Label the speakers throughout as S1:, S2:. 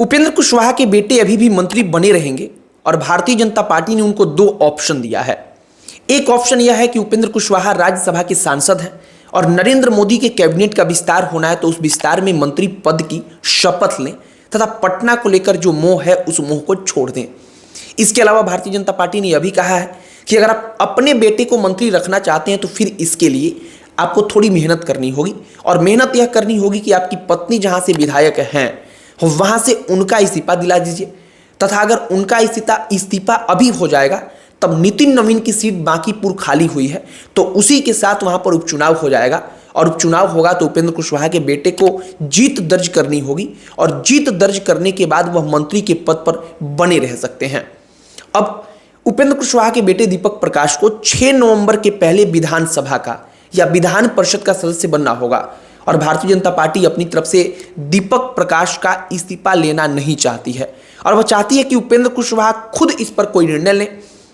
S1: उपेंद्र कुशवाहा के बेटे अभी भी मंत्री बने रहेंगे और भारतीय जनता पार्टी ने उनको दो ऑप्शन दिया है। एक ऑप्शन यह है कि उपेंद्र कुशवाहा राज्यसभा के सांसद हैं और नरेंद्र मोदी के कैबिनेट का विस्तार होना है तो उस विस्तार में मंत्री पद की शपथ लें तथा पटना को लेकर जो मोह है उस मोह को छोड़ दें। इसके अलावा भारतीय जनता पार्टी ने यह भी कहा है कि अगर आप अपने बेटे को मंत्री रखना चाहते हैं तो फिर इसके लिए आपको थोड़ी मेहनत करनी होगी और मेहनत यह करनी होगी कि आपकी पत्नी जहां से विधायक हैं वहां से उनका इस्तीफा दिला दीजिए तथा अगर उनका इस्तीफा अभी हो जाएगा तब नितिन नवीन की सीट बांकीपुर खाली हुई है तो उसी के साथ वहां पर उपचुनाव हो जाएगा और उपचुनाव होगा तो उपेंद्र कुशवाहा के बेटे को जीत दर्ज करनी होगी और जीत दर्ज करने के बाद वह मंत्री के पद पर बने रह सकते हैं। अब उपेंद्र कुशवाहा के बेटे दीपक प्रकाश को 6 नवंबर के पहले विधानसभा का या विधान परिषद का सदस्य बनना होगा और भारतीय जनता पार्टी अपनी तरफ से दीपक प्रकाश का इस्तीफा लेना नहीं चाहती है और वह चाहती है कि उपेंद्र कुशवाहा खुद इस पर कोई निर्णय लें।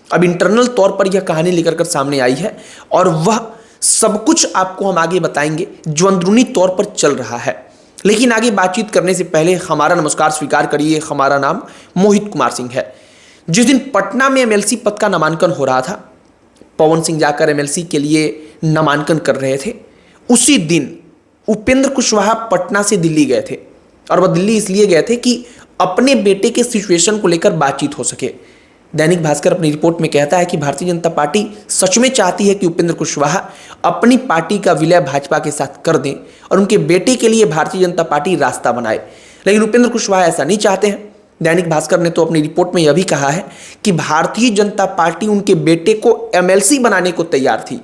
S1: अब इंटरनल तौर पर यह कहानी लेकर कर सामने आई है और वह सब कुछ आपको हम आगे बताएंगे जो अंदरूनी तौर पर चल रहा है। लेकिन आगे बातचीत करने से पहले हमारा नमस्कार स्वीकार करिए। हमारा नाम मोहित कुमार सिंह है। जिस दिन पटना में एमएलसी पद का नामांकन हो रहा था, पवन सिंह जाकर एमएलसी के लिए नामांकन कर रहे थे, उसी दिन उपेंद्र कुशवाहा पटना से दिल्ली गए थे और वह दिल्ली इसलिए गए थे कि अपने बेटे के सिचुएशन को लेकर बातचीत हो सके। दैनिक भास्कर अपनी रिपोर्ट में कहता है कि भारतीय जनता पार्टी सच में चाहती है कि उपेंद्र कुशवाहा अपनी पार्टी का विलय भाजपा के साथ कर दें और उनके बेटे के लिए भारतीय जनता पार्टी रास्ता बनाए, लेकिन उपेंद्र कुशवाहा ऐसा नहीं चाहते हैं। दैनिक भास्कर ने तो अपनी रिपोर्ट में यह भी कहा है कि भारतीय जनता पार्टी उनके बेटे को एमएलसी बनाने को तैयार थी।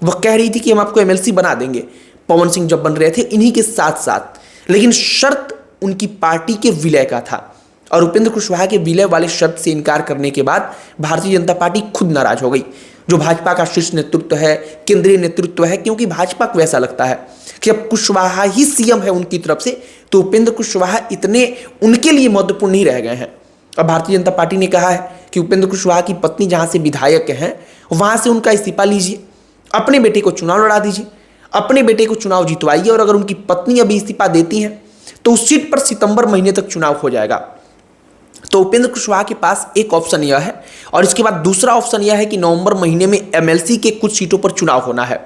S1: वह कह रही थी कि हम आपको एमएलसी बना देंगे, पवन सिंह जब बन रहे थे इन्हीं के साथ साथ, लेकिन शर्त उनकी पार्टी के विलय का था और उपेंद्र कुशवाहा के विलय वाले शर्त से इनकार करने के बाद भारतीय जनता पार्टी खुद नाराज हो गई। जो भाजपा का शीर्ष नेतृत्व है, केंद्रीय नेतृत्व है, क्योंकि भाजपा को ऐसा लगता है कि अब कुशवाहा ही सीएम है उनकी तरफ से तो उपेंद्र कुशवाहा इतने उनके लिए महत्वपूर्ण नहीं रह गए हैं। अब भारतीय जनता पार्टी ने कहा है कि उपेंद्र कुशवाहा की पत्नी जहां से विधायक हैं वहां से उनका इस्तीफा लीजिए, अपने बेटे को चुनाव लड़ा दीजिए, अपने बेटे को चुनाव जितवाइए और अगर उनकी पत्नी अभी इस्तीफा देती हैं तो उस सीट पर सितंबर महीने तक चुनाव हो जाएगा। तो उपेंद्र कुशवाहा के पास एक ऑप्शन यह है और इसके बाद दूसरा ऑप्शन यह है कि नवंबर महीने में एमएलसी के कुछ सीटों पर चुनाव होना है,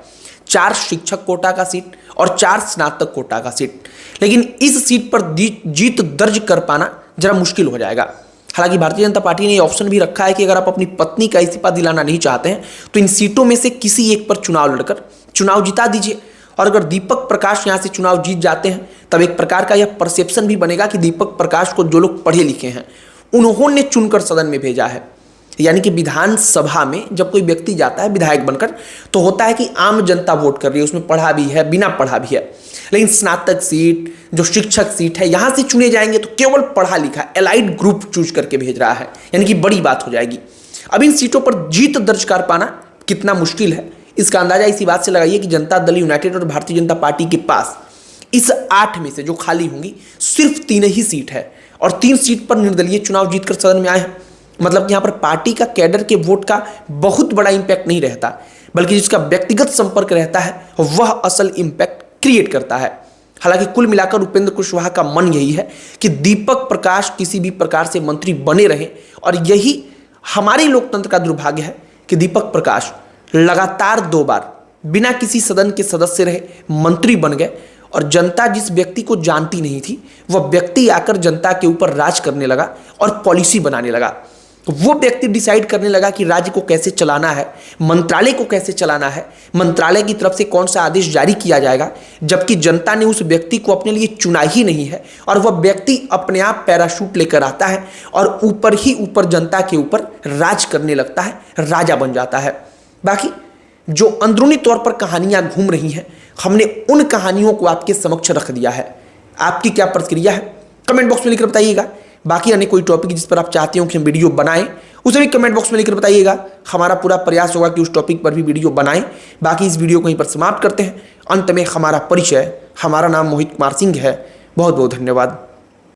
S1: 4 शिक्षक कोटा का सीट और 4 स्नातक कोटा का सीट, लेकिन इस सीट पर जीत दर्ज कर पाना जरा मुश्किल हो जाएगा। हालांकि भारतीय जनता पार्टी ने यह ऑप्शन भी रखा है कि अगर आप अपनी पत्नी का इस्तीफा दिलाना नहीं चाहते हैं तो इन सीटों में से किसी एक पर चुनाव लड़कर चुनाव जिता दीजिए और अगर दीपक प्रकाश यहां से चुनाव जीत जाते हैं तब एक प्रकार का यह परसेप्शन भी बनेगा कि दीपक प्रकाश को जो लोग पढ़े लिखे हैं उन्होंने चुनकर सदन में भेजा है। यानी कि विधानसभा में जब कोई व्यक्ति जाता है विधायक बनकर तो होता है कि आम जनता वोट कर रही है, उसमें पढ़ा भी है, बिना पढ़ा भी है, लेकिन स्नातक सीट जो शिक्षक सीट है यहां से चुने जाएंगे तो केवल पढ़ा लिखा एलाइड ग्रुप चूज करके भेज रहा है, यानी कि बड़ी बात हो जाएगी। अब इन सीटों पर जीत दर्ज कर पाना कितना मुश्किल है इसका अंदाजा इसी बात से लगाइए कि जनता दल यूनाइटेड और भारतीय जनता पार्टी के पास इस 8 में से जो खाली होंगी सिर्फ 3 ही सीट है और 3 सीट पर निर्दलीय चुनाव जीतकर सदन में आए हैं। मतलब कि यहां पर पार्टी का कैडर के वोट का बहुत बड़ा इंपैक्ट नहीं रहता, बल्कि जिसका व्यक्तिगत संपर्क रहता है वह असल इंपैक्ट क्रिएट करता है। हालांकि कुल मिलाकर उपेंद्र कुशवाहा का मन यही है कि दीपक प्रकाश किसी भी प्रकार से मंत्री बने रहे और यही हमारे लोकतंत्र का दुर्भाग्य है कि दीपक प्रकाश लगातार 2 बार बिना किसी सदन के सदस्य रहे मंत्री बन गए और जनता जिस व्यक्ति को जानती नहीं थी वह व्यक्ति आकर जनता के ऊपर राज करने लगा और पॉलिसी बनाने लगा। वो व्यक्ति डिसाइड करने लगा कि राज्य को कैसे चलाना है, मंत्रालय को कैसे चलाना है, मंत्रालय की तरफ से कौन सा आदेश जारी किया जाएगा, जबकि जनता ने उस व्यक्ति को अपने लिए चुना ही नहीं है और वह व्यक्ति अपने आप पैराशूट लेकर आता है और ऊपर ही ऊपर जनता के ऊपर राज करने लगता है, राजा बन जाता है। बाकी जो अंदरूनी तौर पर कहानियां घूम रही हैं हमने उन कहानियों को आपके समक्ष रख दिया है। आपकी क्या प्रतिक्रिया है कमेंट बॉक्स में लिखकर बताइएगा। बाकी अन्य कोई टॉपिक जिस पर आप चाहते हो कि हम वीडियो बनाएं उसे भी कमेंट बॉक्स में लिखकर बताइएगा। हमारा पूरा प्रयास होगा कि उस टॉपिक पर भी वीडियो बनाएं। बाकी इस वीडियो को यहीं पर समाप्त करते हैं। अंत में हमारा परिचय, हमारा नाम मोहित कुमार सिंह है। बहुत बहुत धन्यवाद।